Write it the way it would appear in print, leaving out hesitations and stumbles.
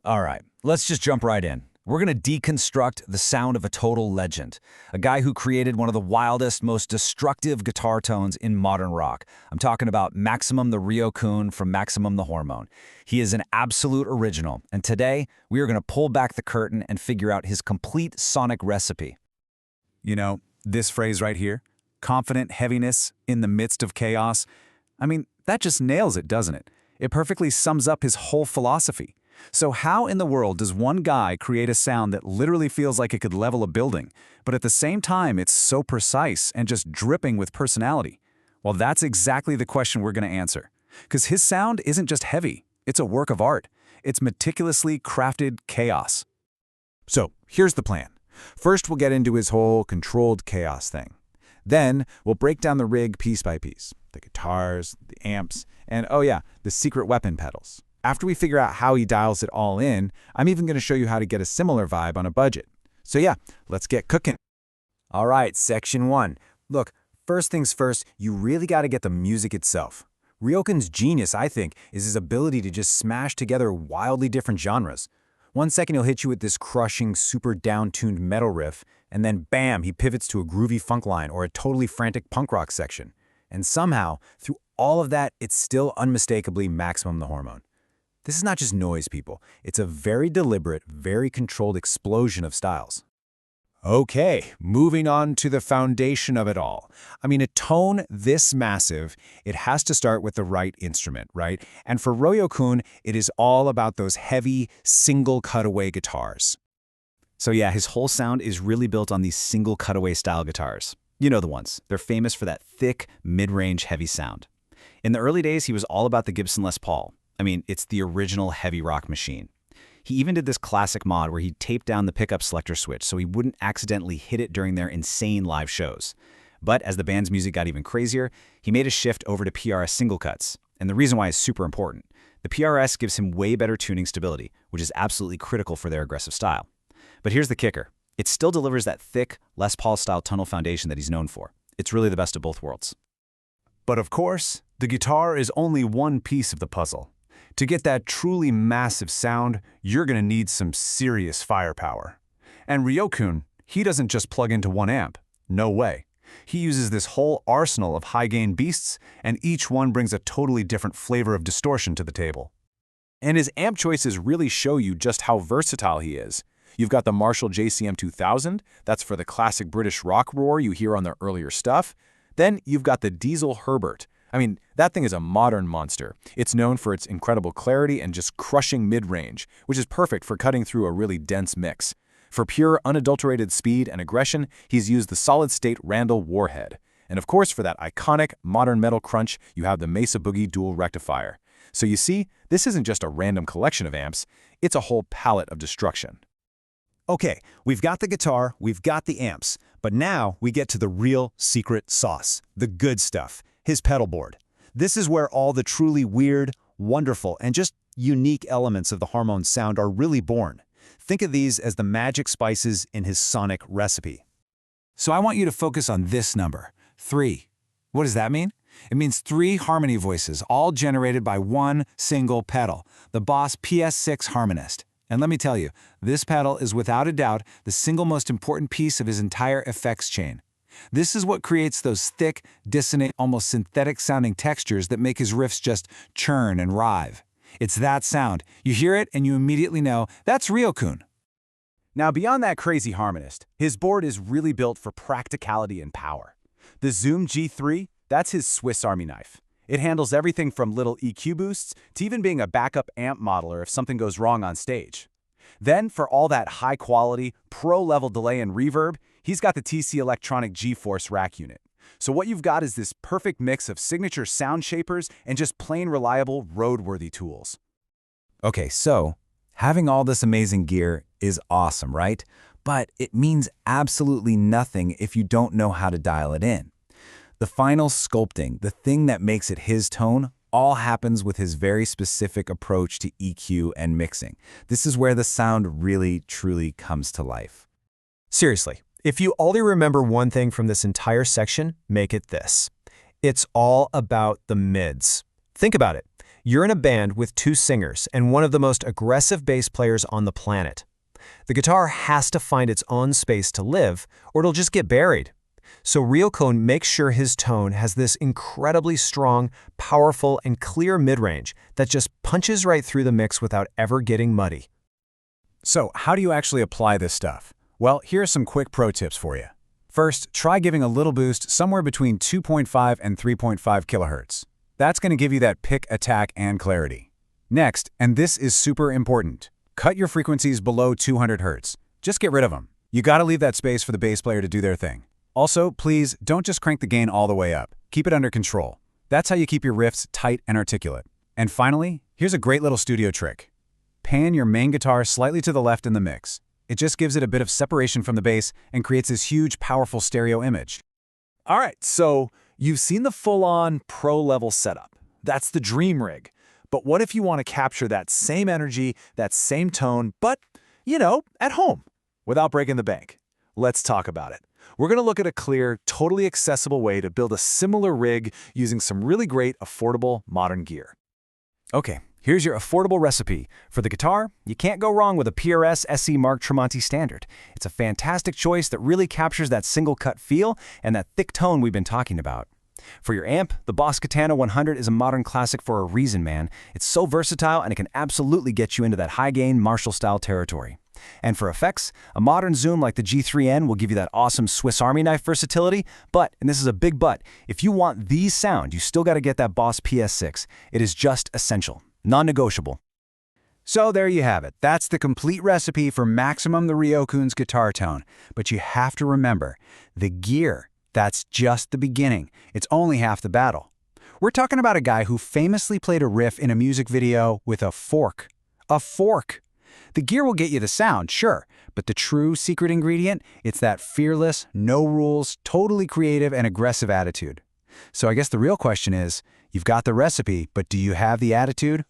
All right, let's just jump right in. We're going to deconstruct the sound of a total legend, a guy who created one of the wildest, most destructive guitar tones in modern rock. I'm talking about Maximum the Ryo-kun from Maximum the Hormone. He is an absolute original, and today we are going to pull back the curtain and figure out his complete sonic recipe. You know, this phrase right here, confident heaviness in the midst of chaos, I mean, that just nails it, doesn't it? It perfectly sums up his whole philosophy. So how in the world does one guy create a sound that literally feels like it could level a building, but at the same time it's so precise and just dripping with personality? Well, that's exactly the question we're going to answer. Because his sound isn't just heavy, it's a work of art. It's meticulously crafted chaos. So here's the plan. First, we'll get into his whole controlled chaos thing. Then we'll break down the rig piece by piece, the guitars, the amps, and oh yeah, the secret weapon pedals. After we figure out how he dials it all in, I'm even going to show you how to get a similar vibe on a budget. So yeah, let's get cooking. All right, section 1. Look, first things first, you really got to get the music itself. Ryo-kun's genius, I think, is his ability to just smash together wildly different genres. One second he'll hit you with this crushing, super down-tuned metal riff, and then bam, he pivots to a groovy funk line or a totally frantic punk rock section. And somehow, through all of that, it's still unmistakably Maximum the Hormone. This is not just noise, people. It's a very deliberate, very controlled explosion of styles. Okay, moving on to the foundation of it all. I mean, a tone this massive, it has to start with the right instrument, right? And for Ryo-kun, it is all about those heavy, single cutaway guitars. So yeah, his whole sound is really built on these single cutaway style guitars. You know the ones. They're famous for that thick, mid-range heavy sound. In the early days, he was all about the Gibson Les Paul. I mean, it's the original heavy rock machine. He even did this classic mod where he taped down the pickup selector switch so he wouldn't accidentally hit it during their insane live shows. But as the band's music got even crazier, he made a shift over to PRS single cuts. And the reason why is super important. The PRS gives him way better tuning stability, which is absolutely critical for their aggressive style. But here's the kicker. It still delivers that thick, Les Paul-style tonal foundation that he's known for. It's really the best of both worlds. But of course, the guitar is only one piece of the puzzle. To get that truly massive sound, you're going to need some serious firepower. And Ryo-kun, he doesn't just plug into one amp. No way. He uses this whole arsenal of high-gain beasts, and each one brings a totally different flavor of distortion to the table. And his amp choices really show you just how versatile he is. You've got the Marshall JCM 2000, that's for the classic British rock roar you hear on their earlier stuff. Then you've got the Diesel Herbert. I mean, that thing is a modern monster. It's known for its incredible clarity and just crushing mid-range, which is perfect for cutting through a really dense mix. For pure, unadulterated speed and aggression, he's used the solid-state Randall Warhead. And of course, for that iconic, modern metal crunch, you have the Mesa Boogie Dual Rectifier. So you see, this isn't just a random collection of amps, it's a whole palette of destruction. Okay, we've got the guitar, we've got the amps, but now we get to the real secret sauce, the good stuff. His pedalboard. This is where all the truly weird, wonderful, and just unique elements of the Hormone sound are really born. Think of these as the magic spices in his sonic recipe. So I want you to focus on this number, 3. What does that mean? It means 3 harmony voices, all generated by one single pedal, the Boss PS6 Harmonist. And let me tell you, this pedal is without a doubt the single most important piece of his entire effects chain. This is what creates those thick, dissonant, almost synthetic-sounding textures that make his riffs just churn and writhe. It's that sound. You hear it and you immediately know, that's Ryo-kun. Now, beyond that crazy harmonist, his board is really built for practicality and power. The Zoom G3, that's his Swiss Army knife. It handles everything from little EQ boosts to even being a backup amp modeler if something goes wrong on stage. Then, for all that high-quality, pro-level delay and reverb, he's got the TC Electronic G-Force rack unit. So what you've got is this perfect mix of signature sound shapers and just plain reliable, roadworthy tools. Okay, so having all this amazing gear is awesome, right? But it means absolutely nothing if you don't know how to dial it in. The final sculpting, the thing that makes it his tone, all happens with his very specific approach to EQ and mixing. This is where the sound really, truly comes to life. Seriously, if you only remember one thing from this entire section, make it this. It's all about the mids. Think about it. You're in a band with two singers and one of the most aggressive bass players on the planet. The guitar has to find its own space to live, or it'll just get buried. So Ryo-kun makes sure his tone has this incredibly strong, powerful, and clear mid-range that just punches right through the mix without ever getting muddy. So, how do you actually apply this stuff? Well, here are some quick pro tips for you. First, try giving a little boost somewhere between 2.5 and 3.5 kHz. That's going to give you that pick, attack, and clarity. Next, and this is super important, cut your frequencies below 200 Hz. Just get rid of them. You got to leave that space for the bass player to do their thing. Also, please don't just crank the gain all the way up. Keep it under control. That's how you keep your riffs tight and articulate. And finally, here's a great little studio trick. Pan your main guitar slightly to the left in the mix. It just gives it a bit of separation from the bass and creates this huge, powerful stereo image. All right, so you've seen the full-on pro-level setup. That's the dream rig. But what if you want to capture that same energy, that same tone, but, at home, without breaking the bank? Let's talk about it. We're going to look at a clear, totally accessible way to build a similar rig using some really great, affordable, modern gear. Okay, here's your affordable recipe. For the guitar, you can't go wrong with a PRS SE Mark Tremonti Standard. It's a fantastic choice that really captures that single-cut feel and that thick tone we've been talking about. For your amp, the Boss Katana 100 is a modern classic for a reason, man. It's so versatile and it can absolutely get you into that high-gain Marshall-style territory. And for effects, a modern Zoom like the G3N will give you that awesome Swiss Army knife versatility, but, and this is a big but, if you want the sound, you still got to get that Boss PS6. It is just essential, non-negotiable. So there you have it. That's the complete recipe for Maximum the Ryo-kun's guitar tone. But you have to remember, the gear, that's just the beginning. It's only half the battle. We're talking about a guy who famously played a riff in a music video with a fork. A fork! The gear will get you the sound, sure, but the true secret ingredient, it's that fearless, no rules, totally creative and aggressive attitude. So I guess the real question is, you've got the recipe, but do you have the attitude?